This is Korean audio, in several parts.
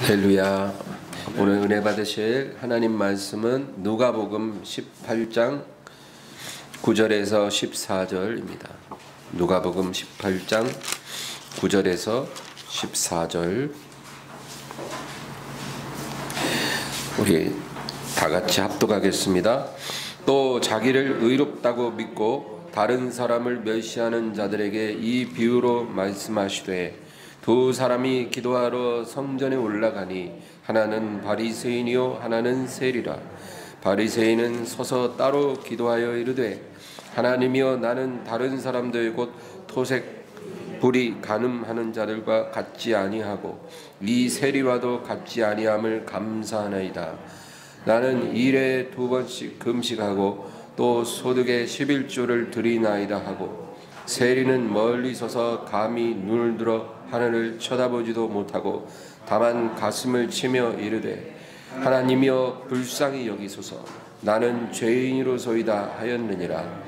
할렐루야. 오늘 은혜 받으실 하나님 말씀은 누가복음 18장 9절에서 14절입니다. 누가복음 18장 9절에서 14절. 우리 다 같이 합독하겠습니다. 또 자기를 의롭다고 믿고 다른 사람을 멸시하는 자들에게 이 비유로 말씀하시되, 두 사람이 기도하러 성전에 올라가니 하나는 바리새인이요 하나는 세리라. 바리새인은 서서 따로 기도하여 이르되, 하나님이여, 나는 다른 사람들 곧 토색 불이 간음하는 자들과 같지 아니하고 이 세리와도 같지 아니함을 감사하나이다. 나는 일에 2번씩 금식하고 또 소득의 11조를 드리나이다 하고, 세리는 멀리 서서 감히 눈을 들어 하늘을 쳐다보지도 못하고 다만 가슴을 치며 이르되, 하나님이여 불쌍히 여기소서, 나는 죄인이로소이다 하였느니라.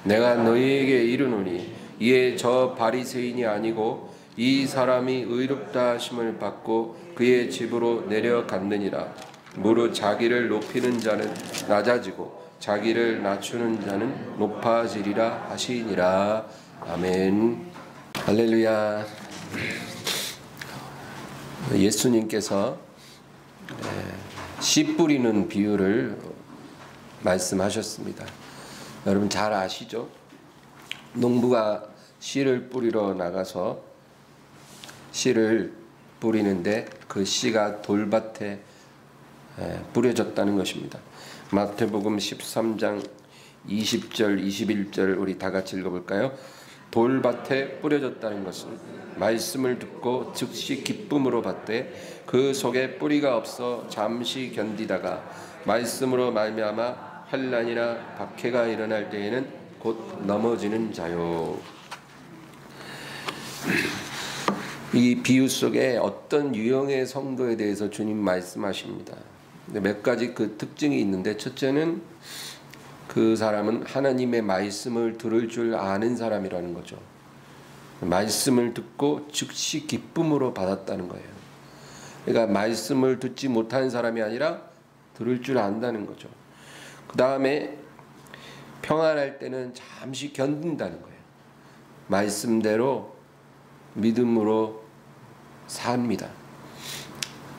내가 너희에게 이르노니 이에 저 바리새인이 아니고 이 사람이 의롭다 하심을 받고 그의 집으로 내려갔느니라. 무릇 자기를 높이는 자는 낮아지고 자기를 낮추는 자는 높아지리라 하시니라. 아멘. 할렐루야. 예수님께서 씨 뿌리는 비유를 말씀하셨습니다. 여러분 잘 아시죠? 농부가 씨를 뿌리러 나가서 씨를 뿌리는데 그 씨가 돌밭에 뿌려졌다는 것입니다. 마태복음 13장 20절 21절 우리 다 같이 읽어볼까요? 돌밭에 뿌려졌다는 것은 말씀을 듣고 즉시 기쁨으로 받되 그 속에 뿌리가 없어 잠시 견디다가 말씀으로 말미암아 환난이나 박해가 일어날 때에는 곧 넘어지는 자요. 이 비유 속에 어떤 유형의 성도에 대해서 주님 말씀하십니다. 몇 가지 그 특징이 있는데, 첫째는 그 사람은 하나님의 말씀을 들을 줄 아는 사람이라는 거죠. 말씀을 듣고 즉시 기쁨으로 받았다는 거예요. 그러니까 말씀을 듣지 못하는 사람이 아니라 들을 줄 안다는 거죠. 그 다음에 평안할 때는 잠시 견딘다는 거예요. 말씀대로 믿음으로 삽니다.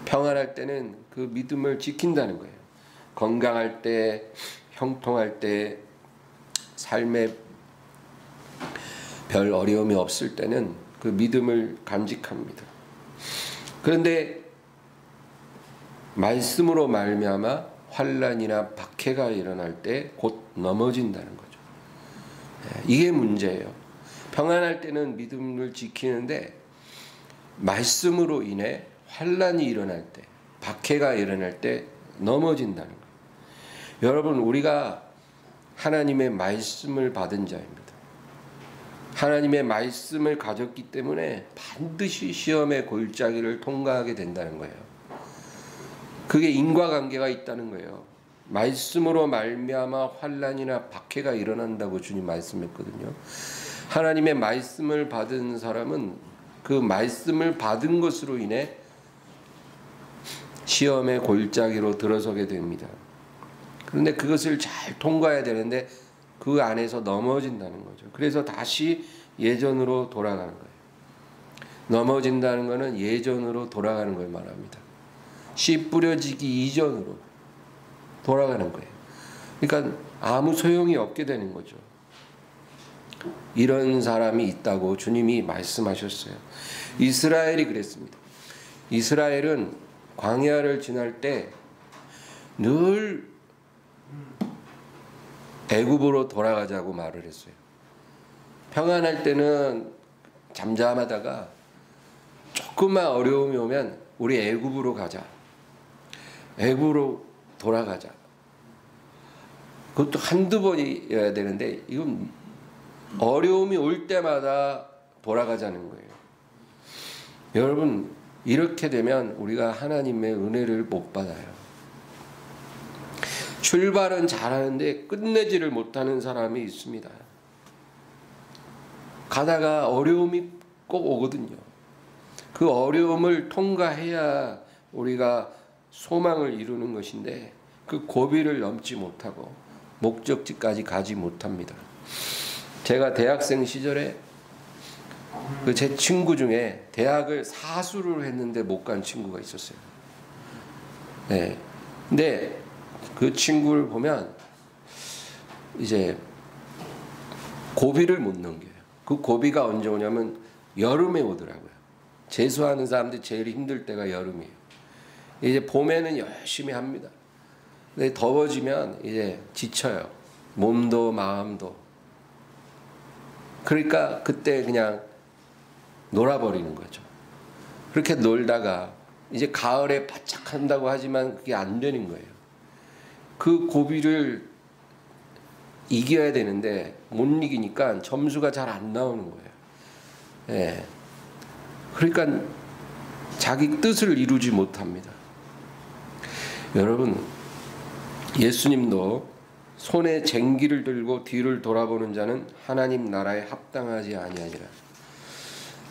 평안할 때는 그 믿음을 지킨다는 거예요. 건강할 때, 형통할 때, 삶에 별 어려움이 없을 때는 그 믿음을 간직합니다. 그런데 말씀으로 말미암아 환난이나 박해가 일어날 때 곧 넘어진다는 거죠. 이게 문제예요. 평안할 때는 믿음을 지키는데 말씀으로 인해 환난이 일어날 때, 박해가 일어날 때 넘어진다는 거예요. 여러분, 우리가 하나님의 말씀을 받은 자입니다. 하나님의 말씀을 가졌기 때문에 반드시 시험의 골짜기를 통과하게 된다는 거예요. 그게 인과관계가 있다는 거예요. 말씀으로 말미암아 환난이나 박해가 일어난다고 주님 말씀했거든요. 하나님의 말씀을 받은 사람은 그 말씀을 받은 것으로 인해 시험의 골짜기로 들어서게 됩니다. 그런데 그것을 잘 통과해야 되는데 그 안에서 넘어진다는 거죠. 그래서 다시 예전으로 돌아가는 거예요. 넘어진다는 것은 예전으로 돌아가는 걸 말합니다. 씨 뿌려지기 이전으로 돌아가는 거예요. 그러니까 아무 소용이 없게 되는 거죠. 이런 사람이 있다고 주님이 말씀하셨어요. 이스라엘이 그랬습니다. 이스라엘은 광야를 지날 때 늘 애굽으로 돌아가자고 말을 했어요. 평안할 때는 잠잠하다가 조금만 어려움이 오면 우리 애굽으로 가자. 애굽으로 돌아가자. 그것도 한두 번이어야 되는데 이건 어려움이 올 때마다 돌아가자는 거예요. 여러분, 이렇게 되면 우리가 하나님의 은혜를 못 받아요. 출발은 잘하는데 끝내지를 못하는 사람이 있습니다. 가다가 어려움이 꼭 오거든요. 그 어려움을 통과해야 우리가 소망을 이루는 것인데 그 고비를 넘지 못하고 목적지까지 가지 못합니다. 제가 대학생 시절에 그 제 친구 중에 대학을 사수를 했는데 못 간 친구가 있었어요. 네. 근데 그 친구를 보면 이제 고비를 못 넘겨요. 그 고비가 언제 오냐면 여름에 오더라고요. 재수하는 사람들이 제일 힘들 때가 여름이에요. 이제 봄에는 열심히 합니다. 근데 더워지면 이제 지쳐요. 몸도 마음도. 그러니까 그때 그냥 놀아버리는 거죠. 그렇게 놀다가 이제 가을에 바짝 한다고 하지만 그게 안 되는 거예요. 그 고비를 이겨야 되는데 못 이기니까 점수가 잘 안 나오는 거예요. 예. 그러니까 자기 뜻을 이루지 못합니다. 여러분, 예수님도 손에 쟁기를 들고 뒤를 돌아보는 자는 하나님 나라에 합당하지 아니하니라.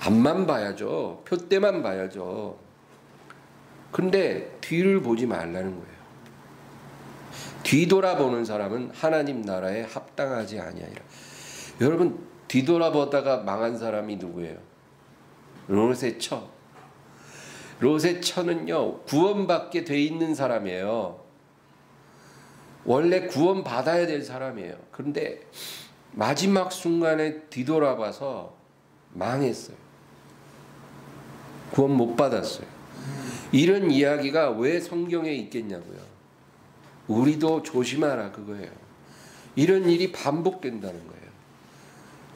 앞만 봐야죠. 표대만 봐야죠. 근데 뒤를 보지 말라는 거예요. 뒤돌아보는 사람은 하나님 나라에 합당하지 아니하니라. 여러분, 뒤돌아보다가 망한 사람이 누구예요? 롯의 처. 롯의 처는요, 구원받게 돼 있는 사람이에요. 원래 구원받아야 될 사람이에요. 그런데 마지막 순간에 뒤돌아봐서 망했어요. 구원 못 받았어요. 이런 이야기가 왜 성경에 있겠냐고요. 우리도 조심하라 그거예요. 이런 일이 반복된다는 거예요.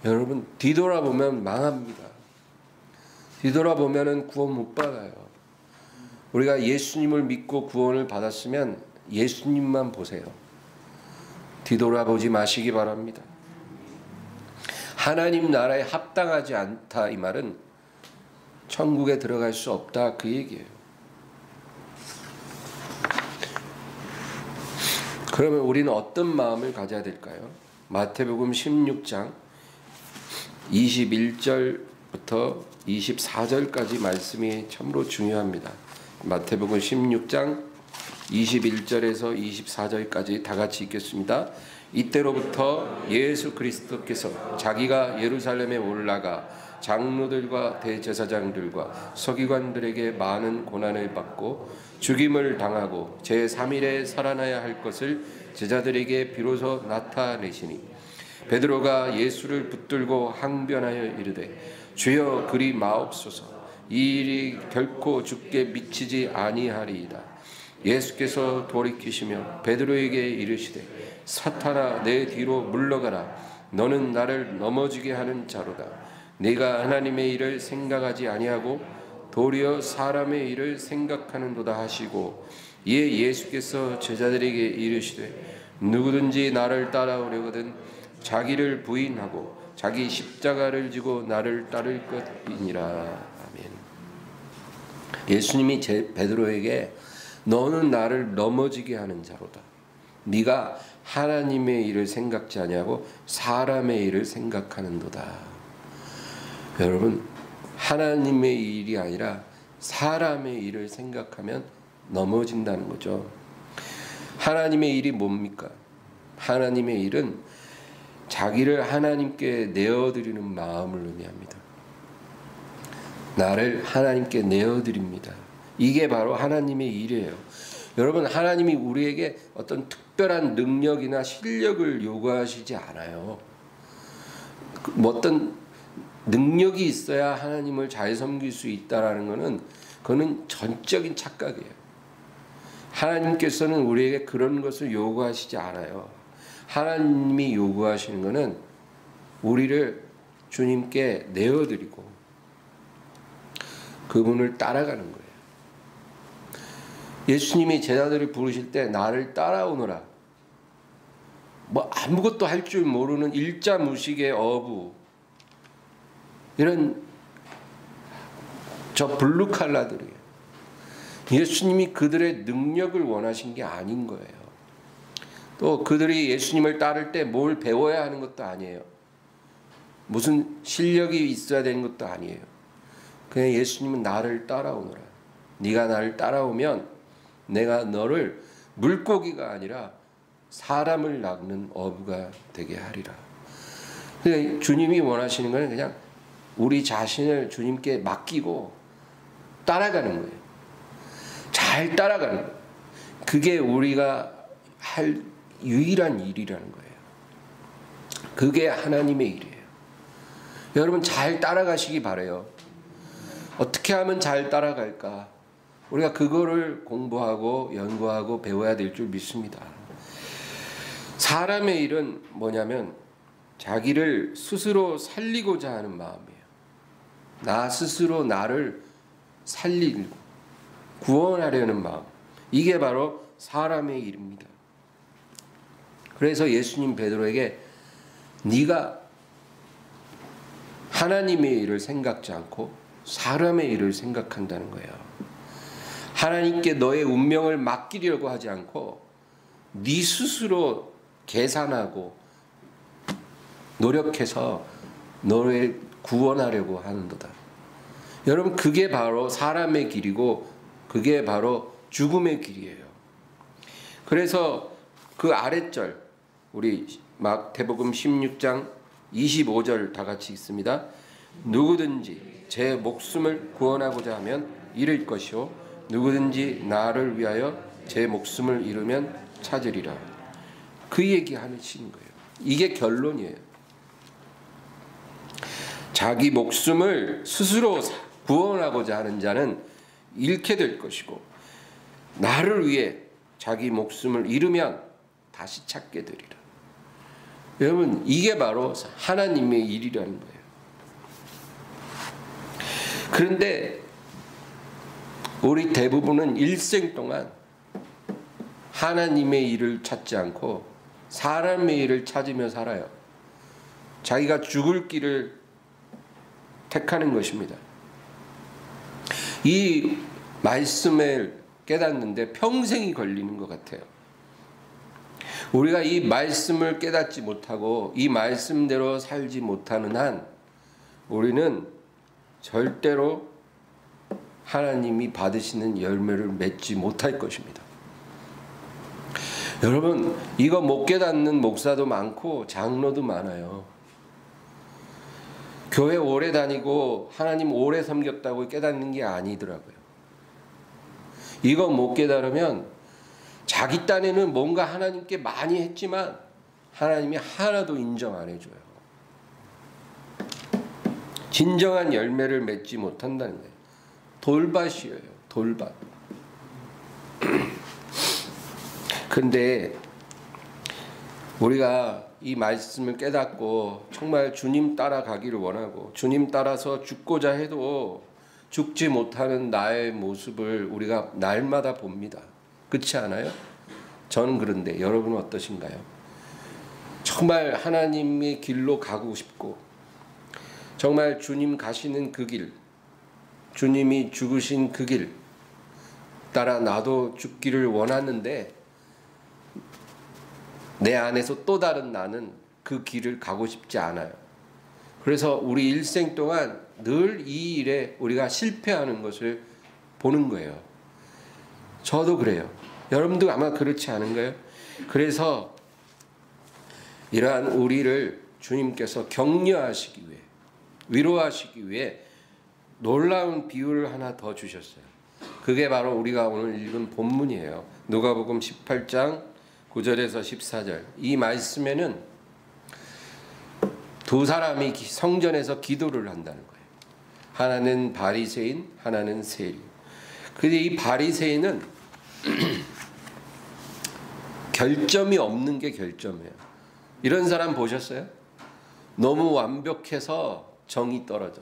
여러분, 뒤돌아보면 망합니다. 뒤돌아보면 구원 못 받아요. 우리가 예수님을 믿고 구원을 받았으면 예수님만 보세요. 뒤돌아보지 마시기 바랍니다. 하나님 나라에 합당하지 않다 이 말은 천국에 들어갈 수 없다 그 얘기예요. 그러면 우리는 어떤 마음을 가져야 될까요? 마태복음 16장 21절부터 24절까지 말씀이 참으로 중요합니다. 마태복음 16장 21절에서 24절까지 다 같이 읽겠습니다. 이때로부터 예수 그리스도께서 자기가 예루살렘에 올라가 장로들과 대제사장들과 서기관들에게 많은 고난을 받고 죽임을 당하고 제3일에 살아나야 할 것을 제자들에게 비로소 나타내시니 베드로가 예수를 붙들고 항변하여 이르되 주여 그리 마옵소서 이 일이 결코 주께 미치지 아니하리이다. 예수께서 돌이키시며 베드로에게 이르시되 사탄아 내 뒤로 물러가라. 너는 나를 넘어지게 하는 자로다. 네가 하나님의 일을 생각하지 아니하고 도리어 사람의 일을 생각하는도다 하시고 이에 예수께서 제자들에게 이르시되 누구든지 나를 따라오려거든 자기를 부인하고 자기 십자가를 지고 나를 따를 것이니라. 아멘. 예수님이 베드로에게 너는 나를 넘어지게 하는 자로다. 네가 하나님의 일을 생각지 아니하고 사람의 일을 생각하는도다. 여러분, 하나님의 일이 아니라 사람의 일을 생각하면 넘어진다는 거죠. 하나님의 일이 뭡니까? 하나님의 일은 자기를 하나님께 내어드리는 마음을 의미합니다. 나를 하나님께 내어드립니다. 이게 바로 하나님의 일이에요. 여러분, 하나님이 우리에게 어떤 특별한 능력이나 실력을 요구하시지 않아요. 뭐 어떤 능력이 있어야 하나님을 잘 섬길 수 있다라는 것은 그거는 전적인 착각이에요. 하나님께서는 우리에게 그런 것을 요구하시지 않아요. 하나님이 요구하시는 것은 우리를 주님께 내어드리고 그분을 따라가는 거예요. 예수님이 제자들을 부르실 때 나를 따라오너라. 뭐 아무것도 할 줄 모르는 일자무식의 어부, 이런 저 블루칼라들이에요. 예수님이 그들의 능력을 원하신 게 아닌 거예요. 또 그들이 예수님을 따를 때 뭘 배워야 하는 것도 아니에요. 무슨 실력이 있어야 되는 것도 아니에요. 그냥 예수님은 나를 따라오너라. 네가 나를 따라오면 내가 너를 물고기가 아니라 사람을 낚는 어부가 되게 하리라. 그러니까 주님이 원하시는 건 그냥 우리 자신을 주님께 맡기고 따라가는 거예요. 잘 따라가는 거예요. 그게 우리가 할 유일한 일이라는 거예요. 그게 하나님의 일이에요. 여러분 잘 따라가시기 바라요. 어떻게 하면 잘 따라갈까? 우리가 그거를 공부하고 연구하고 배워야 될 줄 믿습니다. 사람의 일은 뭐냐면 자기를 스스로 살리고자 하는 마음이에요. 나 스스로 나를 살리고 구원하려는 마음. 이게 바로 사람의 일입니다. 그래서 예수님 베드로에게 네가 하나님의 일을 생각지 않고 사람의 일을 생각한다는 거예요. 하나님께 너의 운명을 맡기려고 하지 않고 네 스스로 계산하고 노력해서 너를 구원하려고 하는도다. 여러분 그게 바로 사람의 길이고 그게 바로 죽음의 길이에요. 그래서 그 아랫절 우리 마태복음 16장 25절 다 같이 읽습니다. 누구든지 제 목숨을 구원하고자 하면 잃을 것이요 누구든지 나를 위하여 제 목숨을 잃으면 찾으리라. 그 얘기 하시는 거예요. 이게 결론이에요. 자기 목숨을 스스로 구원하고자 하는 자는 잃게 될 것이고 나를 위해 자기 목숨을 잃으면 다시 찾게 되리라. 여러분 이게 바로 하나님의 일이라는 거예요. 그런데 우리 대부분은 일생 동안 하나님의 일을 찾지 않고 사람의 일을 찾으며 살아요. 자기가 죽을 길을 택하는 것입니다. 이 말씀을 깨닫는데 평생이 걸리는 것 같아요. 우리가 이 말씀을 깨닫지 못하고 이 말씀대로 살지 못하는 한 우리는 절대로 하나님이 받으시는 열매를 맺지 못할 것입니다. 여러분 이거 못 깨닫는 목사도 많고 장로도 많아요. 교회 오래 다니고 하나님 오래 섬겼다고 깨닫는 게 아니더라고요. 이거 못 깨달으면 자기 딴에는 뭔가 하나님께 많이 했지만 하나님이 하나도 인정 안 해줘요. 진정한 열매를 맺지 못한다는 거예요. 돌밭이에요. 돌밭. 근데 우리가 이 말씀을 깨닫고 정말 주님 따라가기를 원하고 주님 따라서 죽고자 해도 죽지 못하는 나의 모습을 우리가 날마다 봅니다. 그렇지 않아요? 저는 그런데 여러분은 어떠신가요? 정말 하나님의 길로 가고 싶고 정말 주님 가시는 그 길, 주님이 죽으신 그 길 따라 나도 죽기를 원하는데 내 안에서 또 다른 나는 그 길을 가고 싶지 않아요. 그래서 우리 일생 동안 늘 이 일에 우리가 실패하는 것을 보는 거예요. 저도 그래요. 여러분도 아마 그렇지 않은가요? 그래서 이러한 우리를 주님께서 격려하시기 위해 위로하시기 위해 놀라운 비유를 하나 더 주셨어요. 그게 바로 우리가 오늘 읽은 본문이에요. 누가복음 18장 9절에서 14절. 이 말씀에는 두 사람이 성전에서 기도를 한다는 거예요. 하나는 바리새인, 하나는 세리. 근데 이 바리새인은 결점이 없는 게 결점이에요. 이런 사람 보셨어요? 너무 완벽해서 정이 떨어져.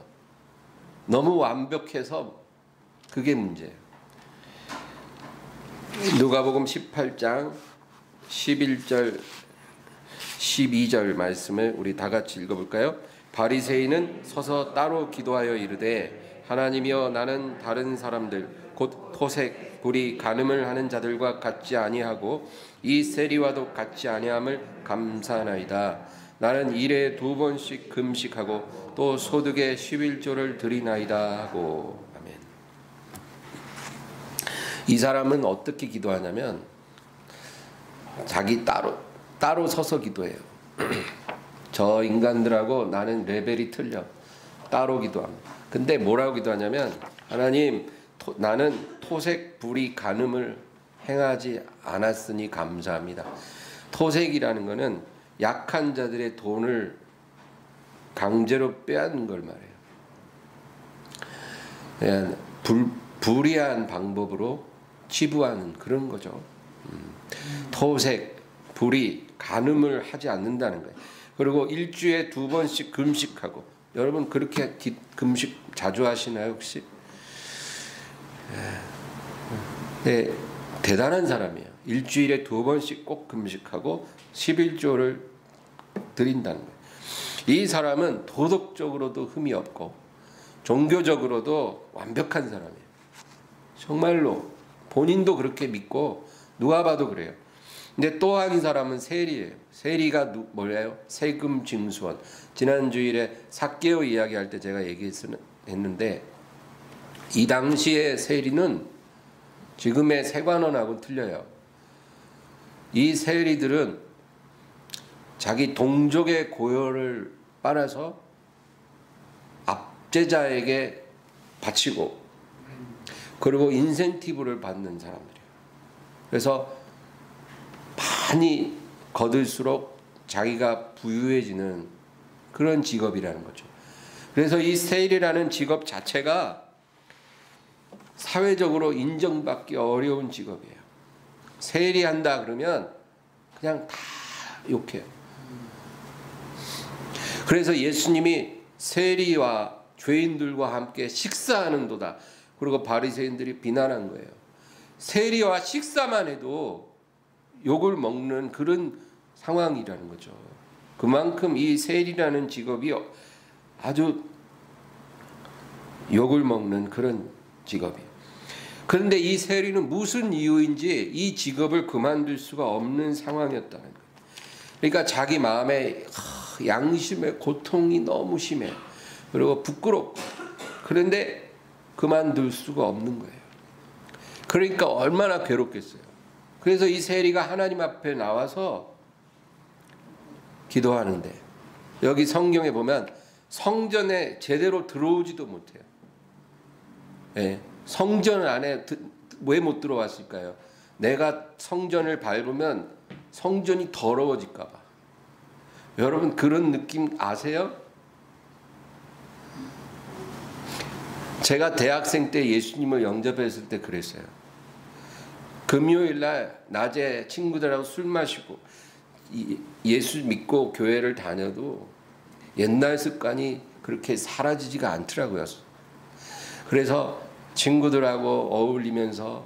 너무 완벽해서 그게 문제예요. 누가복음 18장 11절 12절 말씀을 우리 다 같이 읽어볼까요? 바리새인은 서서 따로 기도하여 이르되 하나님이여 나는 다른 사람들 곧 토색, 불의, 간음을 하는 자들과 같지 아니하고 이 세리와도 같지 아니함을 감사하나이다. 나는 일에 2번씩 금식하고 또 소득의 11조를 드리나이다 하고. 아멘. 이 사람은 어떻게 기도하냐면 자기 따로 서서 기도해요. 저 인간들하고 나는 레벨이 틀려. 따로 기도합니다. 근데 뭐라고 기도하냐면 하나님, 나는 토색, 불의, 간음을 행하지 않았으니 감사합니다. 토색이라는 것은 약한 자들의 돈을 강제로 빼앗는 걸 말해요. 불의한 방법으로 치부하는 그런 거죠. 토색, 불의, 간음을 하지 않는다는 거예요. 그리고 일주일에 2번씩 금식하고, 여러분 그렇게 금식 자주 하시나요 혹시? 네, 대단한 사람이에요. 일주일에 2번씩 꼭 금식하고 11조를 드린다는 거예요. 이 사람은 도덕적으로도 흠이 없고 종교적으로도 완벽한 사람이에요. 정말로 본인도 그렇게 믿고 누가 봐도 그래요. 근데 또 한 사람은 세리예요. 세리가 뭐예요? 세금 징수원. 지난 주일에 삭개오 이야기할 때 제가 얘기했는데 이 당시의 세리는 지금의 세관원하고는 틀려요. 이 세리들은 자기 동족의 고열을 빨아서 압제자에게 바치고 그리고 인센티브를 받는 사람들이에요. 그래서 많이 거둘수록 자기가 부유해지는 그런 직업이라는 거죠. 그래서 이 세일이라는 직업 자체가 사회적으로 인정받기 어려운 직업이에요. 세일이 한다 그러면 그냥 다 욕해요. 그래서 예수님이 세리와 죄인들과 함께 식사하는도다. 그리고 바리새인들이 비난한 거예요. 세리와 식사만 해도 욕을 먹는 그런 상황이라는 거죠. 그만큼 이 세리라는 직업이 아주 욕을 먹는 그런 직업이에요. 그런데 이 세리는 무슨 이유인지 이 직업을 그만둘 수가 없는 상황이었다는 거예요. 그러니까 자기 마음에 양심의 고통이 너무 심해. 그리고 부끄럽고. 그런데 그만둘 수가 없는 거예요. 그러니까 얼마나 괴롭겠어요. 그래서 이 세리가 하나님 앞에 나와서 기도하는데 여기 성경에 보면 성전에 제대로 들어오지도 못해요. 네. 성전 안에 왜 못 들어왔을까요? 내가 성전을 밟으면 성전이 더러워질까 봐. 여러분 그런 느낌 아세요? 제가 대학생 때 예수님을 영접했을 때 그랬어요. 금요일 날 낮에 친구들하고 술 마시고 예수 믿고 교회를 다녀도 옛날 습관이 그렇게 사라지지가 않더라고요. 그래서 친구들하고 어울리면서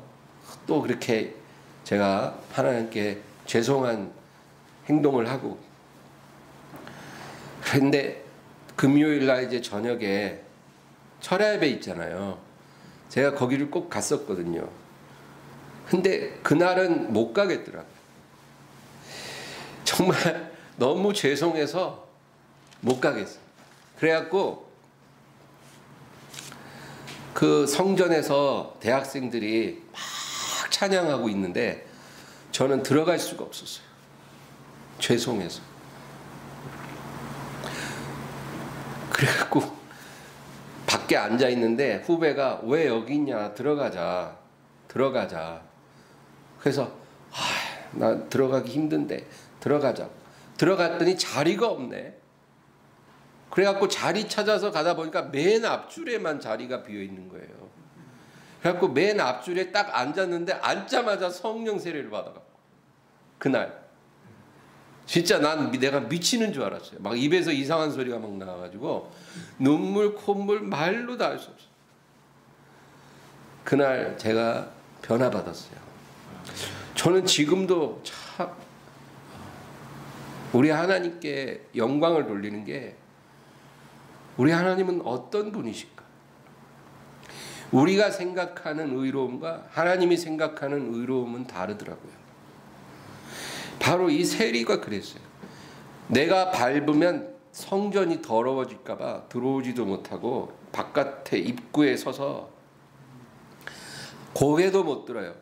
또 그렇게 제가 하나님께 죄송한 행동을 하고, 그런데 금요일 날 이제 저녁에 철야예배 있잖아요. 제가 거기를 꼭 갔었거든요. 근데 그날은 못 가겠더라고요. 정말 너무 죄송해서 못 가겠어요. 그래갖고 그 성전에서 대학생들이 막 찬양하고 있는데 저는 들어갈 수가 없었어요. 죄송해서. 그래갖고 밖에 앉아 있는데 후배가 왜 여기 있냐, 들어가자. 그래서 나 들어가기 힘든데 들어가자. 들어갔더니 자리가 없네. 그래갖고 자리 찾아서 가다 보니까 맨 앞줄에만 자리가 비어 있는 거예요. 그래갖고 맨 앞줄에 딱 앉았는데 앉자마자 성령 세례를 받아갖고 그날 진짜 내가 미치는 줄 알았어요. 막 입에서 이상한 소리가 막 나와가지고 눈물, 콧물, 말로 다 할 수 없어요. 그날 제가 변화받았어요. 저는 지금도 참 우리 하나님께 영광을 돌리는 게, 우리 하나님은 어떤 분이실까? 우리가 생각하는 의로움과 하나님이 생각하는 의로움은 다르더라고요. 바로 이 세리가 그랬어요. 내가 밟으면 성전이 더러워질까 봐 들어오지도 못하고 바깥에 입구에 서서 고개도 못 들어요.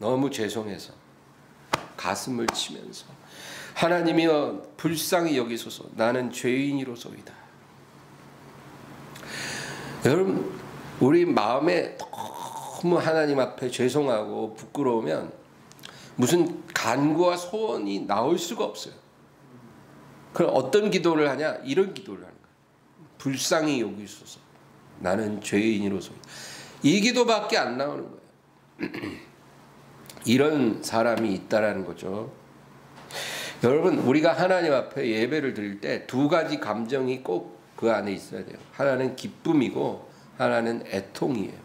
너무 죄송해서 가슴을 치면서 하나님이여 불쌍히 여기소서 나는 죄인이로소이다. 여러분 우리 마음에 너무 하나님 앞에 죄송하고 부끄러우면 무슨 간구와 소원이 나올 수가 없어요. 그럼 어떤 기도를 하냐? 이런 기도를 하는 거예요. 불쌍히 여기소서 나는 죄인이로소이다. 이 기도밖에 안 나오는 거예요. 이런 사람이 있다라는 거죠. 여러분 우리가 하나님 앞에 예배를 드릴 때 두 가지 감정이 꼭 그 안에 있어야 돼요. 하나는 기쁨이고 하나는 애통이에요.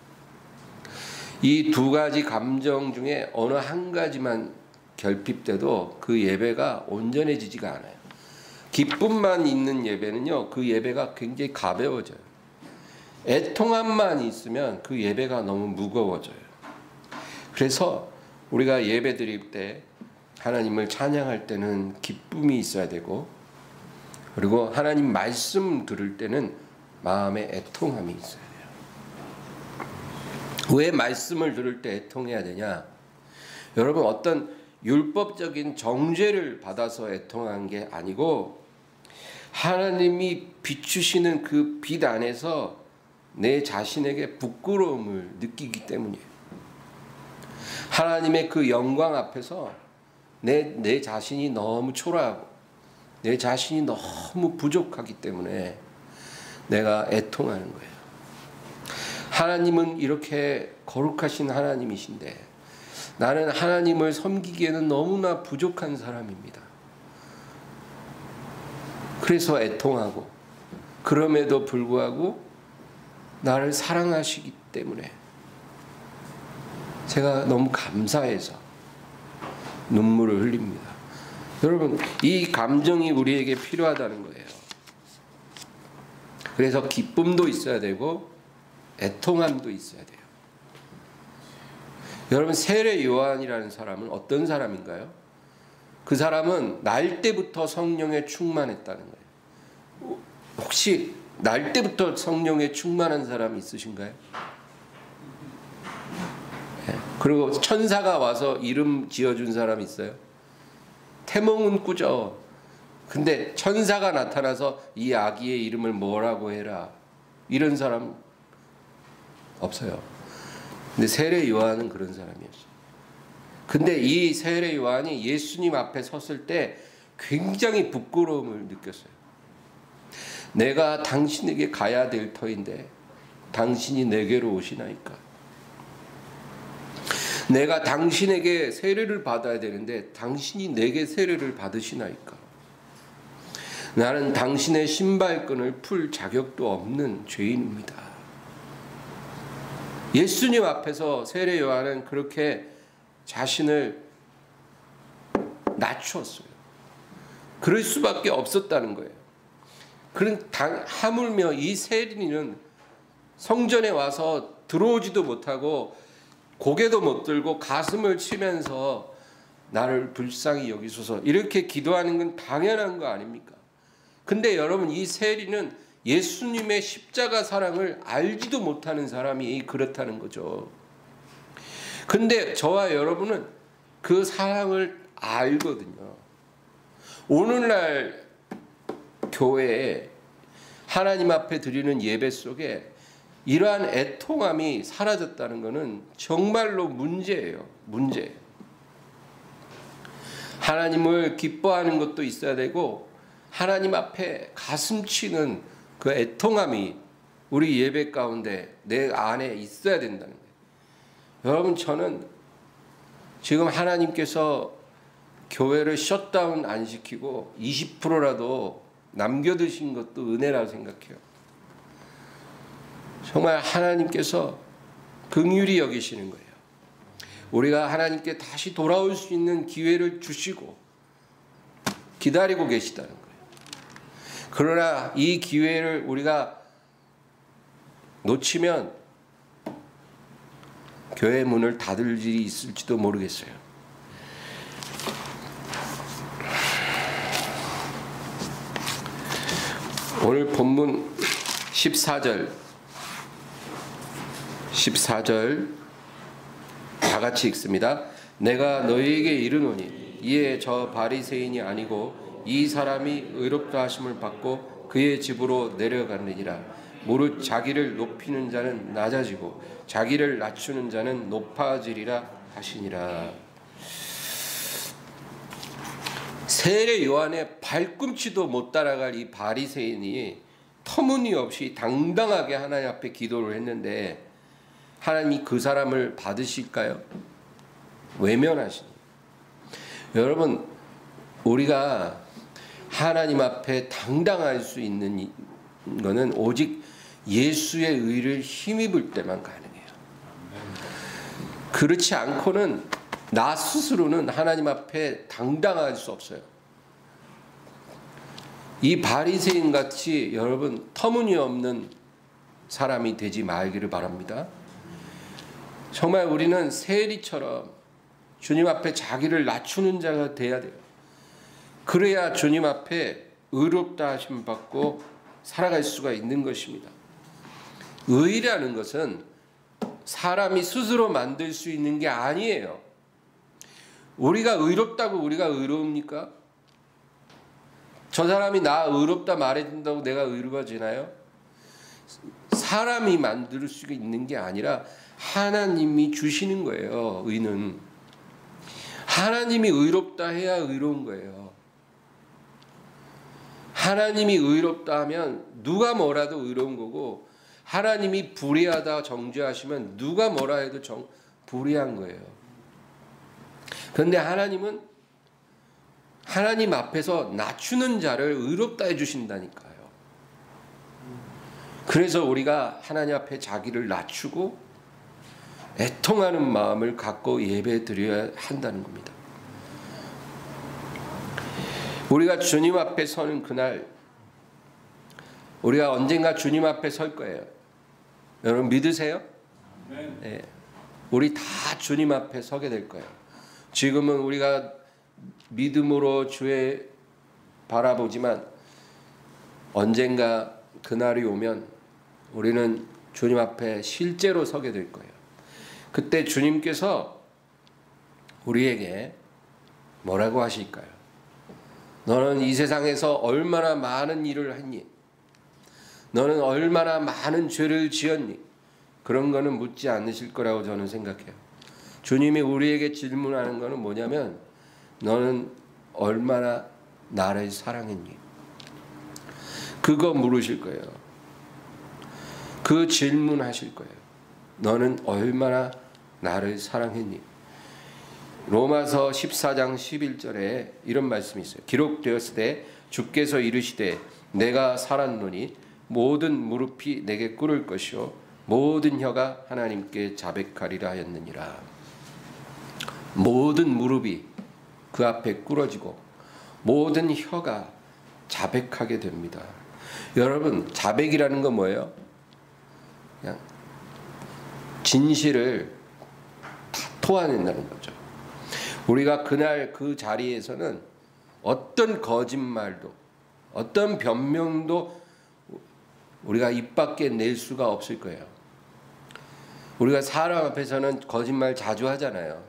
이 두 가지 감정 중에 어느 한 가지만 결핍돼도 그 예배가 온전해지지가 않아요. 기쁨만 있는 예배는요, 그 예배가 굉장히 가벼워져요. 애통함만 있으면 그 예배가 너무 무거워져요. 그래서 우리가 예배 드릴 때 하나님을 찬양할 때는 기쁨이 있어야 되고, 그리고 하나님 말씀 들을 때는 마음에 애통함이 있어야 돼요. 왜 말씀을 들을 때 애통해야 되냐? 여러분 어떤 율법적인 정죄를 받아서 애통한 게 아니고 하나님이 비추시는 그 빛 안에서 내 자신에게 부끄러움을 느끼기 때문이에요. 하나님의 그 영광 앞에서 내 자신이 너무 초라하고 내 자신이 너무 부족하기 때문에 내가 애통하는 거예요. 하나님은 이렇게 거룩하신 하나님이신데 나는 하나님을 섬기기에는 너무나 부족한 사람입니다. 그래서 애통하고, 그럼에도 불구하고 나를 사랑하시기 때문에 제가 너무 감사해서 눈물을 흘립니다. 여러분 이 감정이 우리에게 필요하다는 거예요. 그래서 기쁨도 있어야 되고 애통함도 있어야 돼요. 여러분 세례 요한이라는 사람은 어떤 사람인가요? 그 사람은 날 때부터 성령에 충만했다는 거예요. 혹시 날 때부터 성령에 충만한 사람 있으신가요? 네. 그리고 천사가 와서 이름 지어준 사람 있어요? 태몽은 꾸죠. 근데 천사가 나타나서 이 아기의 이름을 뭐라고 해라 이런 사람 없어요. 근데 세례 요한은 그런 사람이었어요. 근데 이 세례 요한이 예수님 앞에 섰을 때 굉장히 부끄러움을 느꼈어요. 내가 당신에게 가야 될 터인데 당신이 내게로 오시나이까. 내가 당신에게 세례를 받아야 되는데 당신이 내게 세례를 받으시나이까. 나는 당신의 신발끈을 풀 자격도 없는 죄인입니다. 예수님 앞에서 세례 요한은 그렇게 자신을 낮추었어요. 그럴 수밖에 없었다는 거예요. 하물며 이 세린이는 성전에 와서 들어오지도 못하고 고개도 못 들고 가슴을 치면서 나를 불쌍히 여기소서 이렇게 기도하는 건 당연한 거 아닙니까? 근데 여러분 이 세리는 예수님의 십자가 사랑을 알지도 못하는 사람이 그렇다는 거죠. 근데 저와 여러분은 그 사랑을 알거든요. 오늘날 교회에 하나님 앞에 드리는 예배 속에 이러한 애통함이 사라졌다는 것은 정말로 문제예요. 문제. 하나님을 기뻐하는 것도 있어야 되고 하나님 앞에 가슴 치는 그 애통함이 우리 예배 가운데 내 안에 있어야 된다는 거예요. 여러분 저는 지금 하나님께서 교회를 셧다운 안 시키고 20%라도 남겨두신 것도 은혜라고 생각해요. 정말 하나님께서 긍휼히 여기시는 거예요. 우리가 하나님께 다시 돌아올 수 있는 기회를 주시고 기다리고 계시다는 거예요. 그러나 이 기회를 우리가 놓치면 교회 문을 닫을 일이 있을지도 모르겠어요. 오늘 본문 14절 다 같이 읽습니다. 내가 너희에게 이르노니 이에 저 바리새인이 아니고 이 사람이 의롭다 하심을 받고 그의 집으로 내려가느니라. 무릇 자기를 높이는 자는 낮아지고 자기를 낮추는 자는 높아지리라 하시니라. 세례 요한의 발꿈치도 못 따라갈 이 바리새인이 터무니없이 당당하게 하나님 앞에 기도를 했는데 하나님이 그 사람을 받으실까요? 외면하시니. 여러분, 우리가 하나님 앞에 당당할 수 있는 것은 오직 예수의 의를 힘입을 때만 가능해요. 그렇지 않고는 나 스스로는 하나님 앞에 당당할 수 없어요. 이 바리새인 같이 여러분 터무니없는 사람이 되지 말기를 바랍니다. 정말 우리는 세리처럼 주님 앞에 자기를 낮추는 자가 돼야 돼요. 그래야 주님 앞에 의롭다 하심 받고 살아갈 수가 있는 것입니다. 의라는 것은 사람이 스스로 만들 수 있는 게 아니에요. 우리가 의롭다고 우리가 의로웁니까? 저 사람이 나 의롭다 말해준다고 내가 의로워지나요? 사람이 만들 수 있는 게 아니라 하나님이 주시는 거예요. 의는 하나님이 의롭다 해야 의로운 거예요. 하나님이 의롭다 하면 누가 뭐라도 의로운 거고, 하나님이 불의하다 정죄하시면 누가 뭐라 해도 불의한 거예요. 그런데 하나님은 하나님 앞에서 낮추는 자를 의롭다 해주신다니까요. 그래서 우리가 하나님 앞에 자기를 낮추고 애통하는 마음을 갖고 예배 드려야 한다는 겁니다. 우리가 주님 앞에 서는 그날, 우리가 언젠가 주님 앞에 설 거예요. 여러분 믿으세요? 네. 우리 다 주님 앞에 서게 될 거예요. 지금은 우리가 믿음으로 주의 바라보지만 언젠가 그날이 오면 우리는 주님 앞에 실제로 서게 될 거예요. 그때 주님께서 우리에게 뭐라고 하실까요? 너는 이 세상에서 얼마나 많은 일을 했니? 너는 얼마나 많은 죄를 지었니? 그런 거는 묻지 않으실 거라고 저는 생각해요. 주님이 우리에게 질문하는 거는 뭐냐면 너는 얼마나 나를 사랑했니? 그거 물으실 거예요. 그 질문하실 거예요. 너는 얼마나 나를 사랑했니? 로마서 14장 11절에 이런 말씀이 있어요. 기록되었으되 주께서 이르시되 내가 살았노니 모든 무릎이 내게 꿇을 것이요 모든 혀가 하나님께 자백하리라 하였느니라. 모든 무릎이 그 앞에 꿇어지고 모든 혀가 자백하게 됩니다. 여러분, 자백이라는 건 뭐예요? 그냥 진실을 다 토해낸다는 거죠. 우리가 그날 그 자리에서는 어떤 거짓말도 어떤 변명도 우리가 입 밖에 낼 수가 없을 거예요. 우리가 사람 앞에서는 거짓말 자주 하잖아요.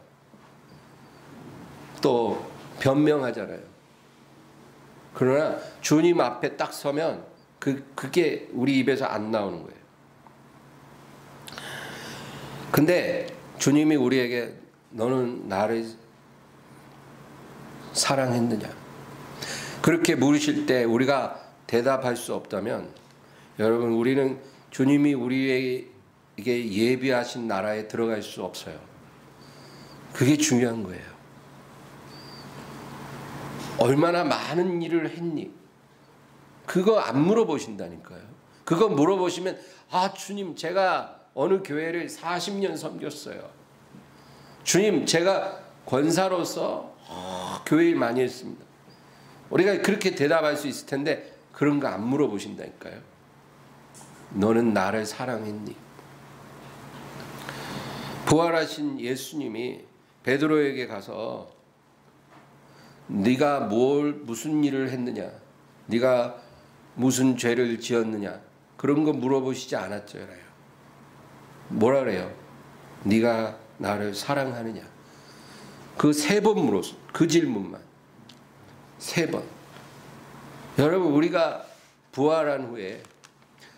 또 변명하잖아요. 그러나 주님 앞에 딱 서면 그게 우리 입에서 안 나오는 거예요. 근데 주님이 우리에게 너는 나를 사랑했느냐? 그렇게 물으실 때 우리가 대답할 수 없다면 여러분, 우리는 주님이 우리에게 예비하신 나라에 들어갈 수 없어요. 그게 중요한 거예요. 얼마나 많은 일을 했니? 그거 안 물어보신다니까요. 그거 물어보시면 아, 주님 제가 어느 교회를 40년 섬겼어요. 주님 제가 권사로서 교회 일 많이 했습니다. 우리가 그렇게 대답할 수 있을 텐데 그런 거 안 물어보신다니까요. 너는 나를 사랑했니? 부활하신 예수님이 베드로에게 가서 네가 무슨 일을 했느냐? 네가 무슨 죄를 지었느냐? 그런 거 물어보시지 않았잖아요. 뭐라 그래요? 네가 나를 사랑하느냐? 그 세 번 물었어. 그 질문만. 세 번. 여러분, 우리가 부활한 후에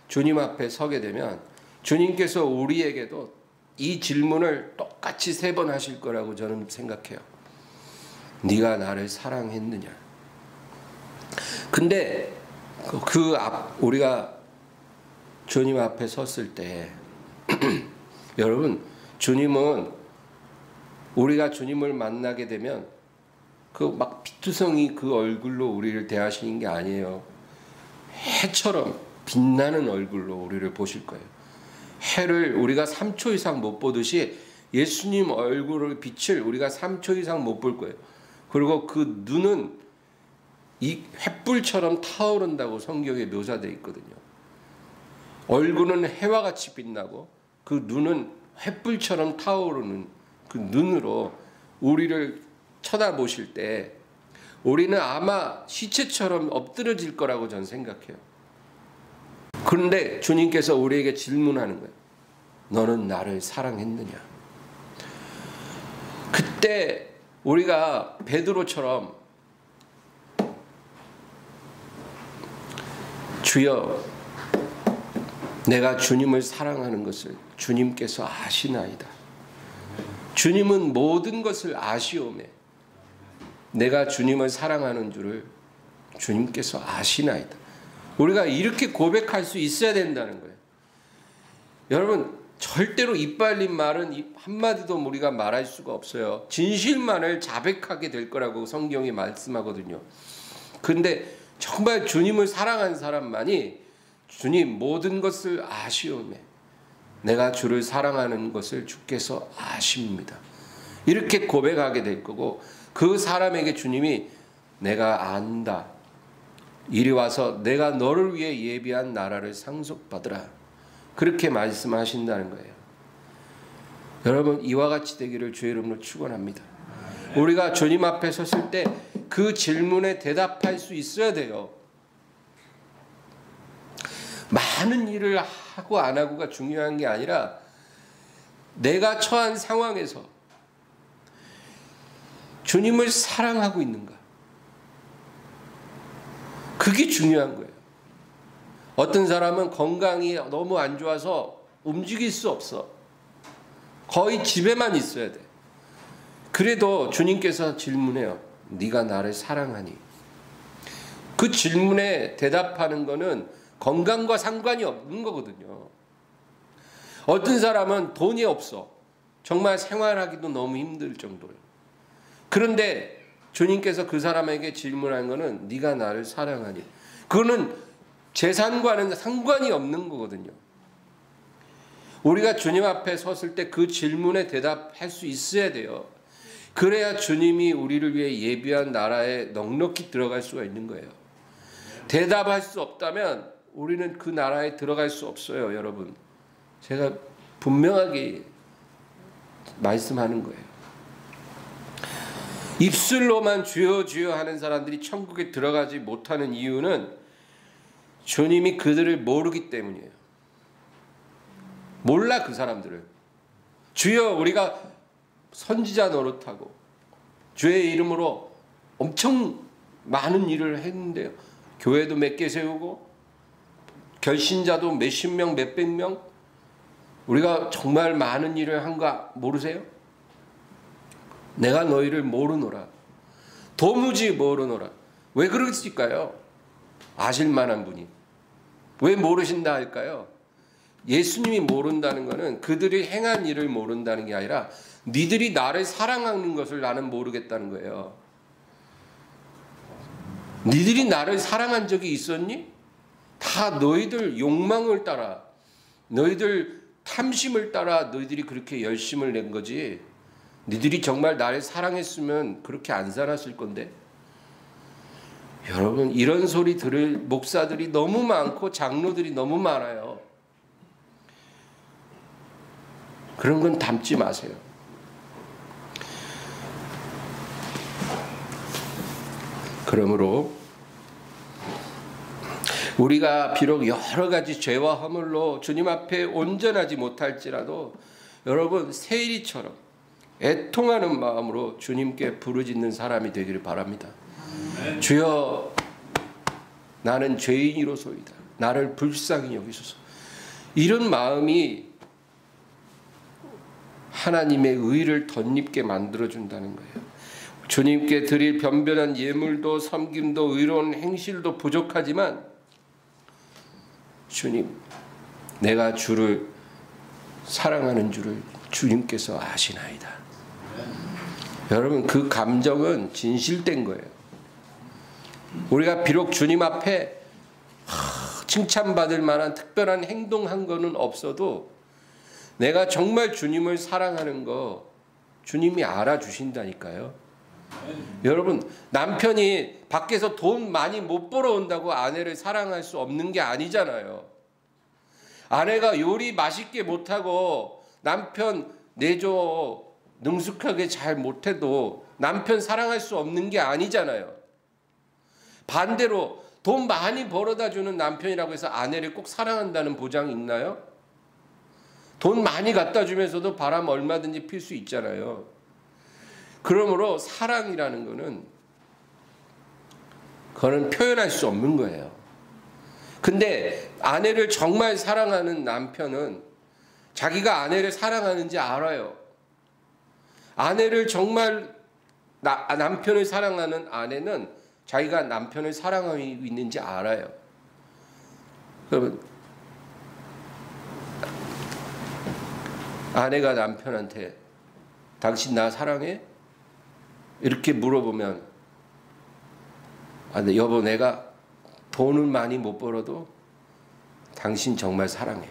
주님 앞에 서게 되면 주님께서 우리에게도 이 질문을 똑같이 세 번 하실 거라고 저는 생각해요. 네가 나를 사랑했느냐? 근데 우리가 주님 앞에 섰을 때 여러분, 주님은 우리가 주님을 만나게 되면 그 막 피투성이 그 얼굴로 우리를 대하시는 게 아니에요. 해처럼 빛나는 얼굴로 우리를 보실 거예요. 해를 우리가 3초 이상 못 보듯이 예수님 얼굴의 빛을 우리가 3초 이상 못 볼 거예요. 그리고 그 눈은 이 횃불처럼 타오른다고 성경에 묘사되어 있거든요. 얼굴은 해와 같이 빛나고 그 눈은 횃불처럼 타오르는 그 눈으로 우리를 쳐다보실 때 우리는 아마 시체처럼 엎드러질 거라고 저는 생각해요. 그런데 주님께서 우리에게 질문하는 거예요. 너는 나를 사랑했느냐? 그때 우리가 베드로처럼 주여, 내가 주님을 사랑하는 것을 주님께서 아시나이다. 주님은 모든 것을 아시오매 내가 주님을 사랑하는 줄을 주님께서 아시나이다. 우리가 이렇게 고백할 수 있어야 된다는 거예요. 여러분, 절대로 이빨린 말은 한마디도 우리가 말할 수가 없어요. 진실만을 자백하게 될 거라고 성경이 말씀하거든요. 그런데 정말 주님을 사랑한 사람만이 주님 모든 것을 아시오매 내가 주를 사랑하는 것을 주께서 아십니다. 이렇게 고백하게 될 거고, 그 사람에게 주님이 내가 안다. 이리 와서 내가 너를 위해 예비한 나라를 상속받으라. 그렇게 말씀하신다는 거예요. 여러분, 이와 같이 되기를 주의 이름으로 축원합니다. 우리가 주님 앞에 섰을 때 그 질문에 대답할 수 있어야 돼요. 많은 일을 하고 안 하고가 중요한 게 아니라 내가 처한 상황에서 주님을 사랑하고 있는가? 그게 중요한 거예요. 어떤 사람은 건강이 너무 안 좋아서 움직일 수 없어. 거의 집에만 있어야 돼. 그래도 주님께서 질문해요. 네가 나를 사랑하니? 그 질문에 대답하는 거는 건강과 상관이 없는 거거든요. 어떤 사람은 돈이 없어. 정말 생활하기도 너무 힘들 정도예요. 그런데 주님께서 그 사람에게 질문한 거는 네가 나를 사랑하니? 그거는 재산과는 상관이 없는 거거든요. 우리가 주님 앞에 섰을 때 그 질문에 대답할 수 있어야 돼요. 그래야 주님이 우리를 위해 예비한 나라에 넉넉히 들어갈 수가 있는 거예요. 대답할 수 없다면 우리는 그 나라에 들어갈 수 없어요, 여러분. 제가 분명하게 말씀하는 거예요. 입술로만 주여 주여 하는 사람들이 천국에 들어가지 못하는 이유는 주님이 그들을 모르기 때문이에요. 몰라, 그 사람들을. 주여, 우리가 선지자 노릇하고 주의 이름으로 엄청 많은 일을 했는데요. 교회도 몇 개 세우고 결신자도 몇십 명, 몇백 명, 우리가 정말 많은 일을 한 거 모르세요? 내가 너희를 모르노라. 도무지 모르노라. 왜 그러실까요? 아실 만한 분이. 왜 모르신다 할까요? 예수님이 모른다는 것은 그들이 행한 일을 모른다는 게 아니라 니들이 나를 사랑하는 것을 나는 모르겠다는 거예요. 니들이 나를 사랑한 적이 있었니? 다 너희들 욕망을 따라, 너희들 탐심을 따라 너희들이 그렇게 열심을 낸 거지. 니들이 정말 나를 사랑했으면 그렇게 안 살았을 건데. 여러분, 이런 소리 들을 목사들이 너무 많고 장로들이 너무 많아요. 그런 건 담지 마세요. 그러므로 우리가 비록 여러 가지 죄와 허물로 주님 앞에 온전하지 못할지라도 여러분, 세리처럼 애통하는 마음으로 주님께 부르짖는 사람이 되기를 바랍니다. 주여, 나는 죄인이로소이다. 나를 불쌍히 여기소서. 이런 마음이 하나님의 의를 덧입게 만들어준다는 거예요. 주님께 드릴 변변한 예물도 섬김도 의로운 행실도 부족하지만 주님, 내가 주를 사랑하는 줄을 주님께서 아시나이다. 여러분, 그 감정은 진실된 거예요. 우리가 비록 주님 앞에 칭찬받을 만한 특별한 행동한 거는 없어도 내가 정말 주님을 사랑하는 거 주님이 알아주신다니까요. 여러분, 남편이 밖에서 돈 많이 못 벌어온다고 아내를 사랑할 수 없는 게 아니잖아요. 아내가 요리 맛있게 못하고 남편 내조 능숙하게 잘 못해도 남편 사랑할 수 없는 게 아니잖아요. 반대로 돈 많이 벌어다 주는 남편이라고 해서 아내를 꼭 사랑한다는 보장이 있나요? 돈 많이 갖다 주면서도 바람 얼마든지 필 수 있잖아요. 그러므로 사랑이라는 거는 그거는 표현할 수 없는 거예요. 근데 아내를 정말 사랑하는 남편은 자기가 아내를 사랑하는지 알아요. 아내를 정말 남편을 사랑하는 아내는 자기가 남편을 사랑하고 있는지 알아요. 그러면 아내가 남편한테 당신 나 사랑해? 이렇게 물어보면 근데 여보, 내가 돈을 많이 못 벌어도 당신 정말 사랑해.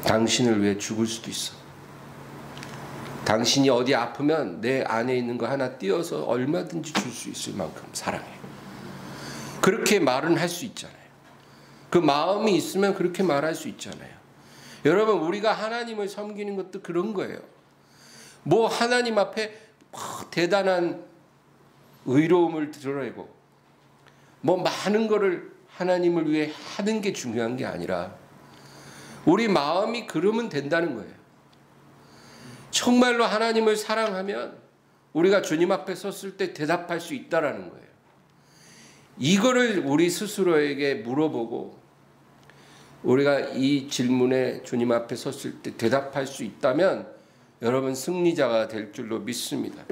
당신을 위해 죽을 수도 있어. 당신이 어디 아프면 내 안에 있는 거 하나 띄어서 얼마든지 줄 수 있을 만큼 사랑해. 그렇게 말은 할 수 있잖아요. 그 마음이 있으면 그렇게 말할 수 있잖아요. 여러분, 우리가 하나님을 섬기는 것도 그런 거예요. 뭐 하나님 앞에 대단한 의로움을 드러내고 뭐 많은 거를 하나님을 위해 하는 게 중요한 게 아니라 우리 마음이 그러면 된다는 거예요. 정말로 하나님을 사랑하면 우리가 주님 앞에 섰을 때 대답할 수 있다라는 거예요. 이거를 우리 스스로에게 물어보고 우리가 이 질문에 주님 앞에 섰을 때 대답할 수 있다면 여러분 승리자가 될 줄로 믿습니다.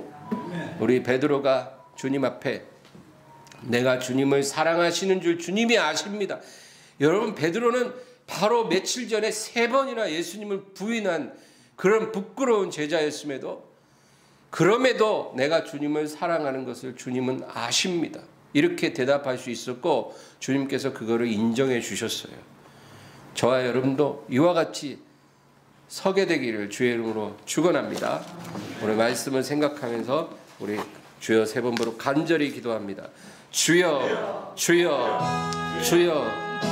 우리 베드로가 주님 앞에 내가 주님을 사랑하시는 줄 주님이 아십니다. 여러분, 베드로는 바로 며칠 전에 3번이나 예수님을 부인한 그런 부끄러운 제자였음에도 그럼에도 내가 주님을 사랑하는 것을 주님은 아십니다. 이렇게 대답할 수 있었고 주님께서 그거를 인정해 주셨어요. 저와 여러분도 이와 같이 서게 되기를 주의 이름으로 축원합니다. 오늘 말씀을 생각하면서 우리 주여 3번 부르고 간절히 기도합니다. 주여, 주여, 주여.